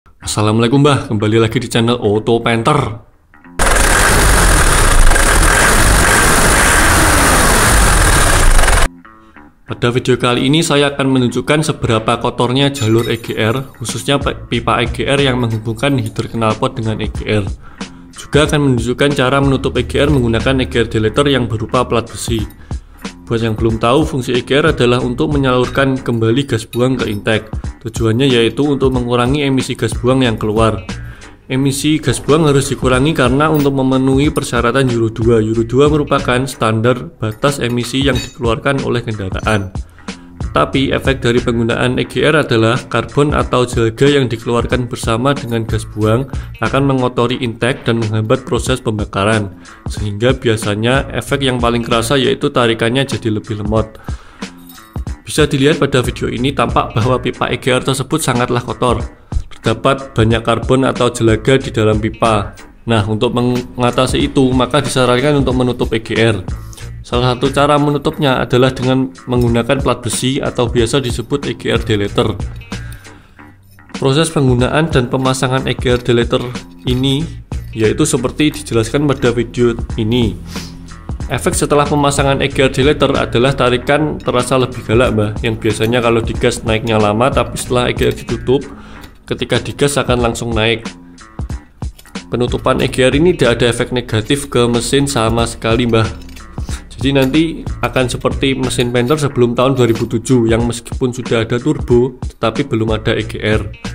Assalamualaikum Mbah, kembali lagi di channel Auto Painter. Pada video kali ini saya akan menunjukkan seberapa kotornya jalur EGR, khususnya pipa EGR yang menghubungkan header knalpot dengan EGR. Juga akan menunjukkan cara menutup EGR menggunakan EGR deleter yang berupa plat besi. Buat yang belum tahu, fungsi EGR adalah untuk menyalurkan kembali gas buang ke intake. Tujuannya yaitu untuk mengurangi emisi gas buang yang keluar. Emisi gas buang harus dikurangi karena untuk memenuhi persyaratan Euro 2. Euro 2 merupakan standar batas emisi yang dikeluarkan oleh kendaraan. Tetapi efek dari penggunaan EGR adalah karbon atau jalga yang dikeluarkan bersama dengan gas buang akan mengotori intake dan menghambat proses pembakaran, sehingga biasanya efek yang paling kerasa yaitu tarikannya jadi lebih lemot. Bisa dilihat pada video ini, tampak bahwa pipa EGR tersebut sangatlah kotor. Terdapat banyak karbon atau jelaga di dalam pipa. Nah, untuk mengatasi itu, maka disarankan untuk menutup EGR. Salah satu cara menutupnya adalah dengan menggunakan plat besi atau biasa disebut EGR deleter. Proses penggunaan dan pemasangan EGR deleter ini yaitu seperti dijelaskan pada video ini. Efek setelah pemasangan EGR deleter adalah tarikan terasa lebih galak, Mbah, yang biasanya kalau digas naiknya lama, tapi setelah EGR ditutup, ketika digas akan langsung naik. Penutupan EGR ini tidak ada efek negatif ke mesin sama sekali, Mbah. Jadi nanti akan seperti mesin painter sebelum tahun 2007 yang meskipun sudah ada turbo tetapi belum ada EGR.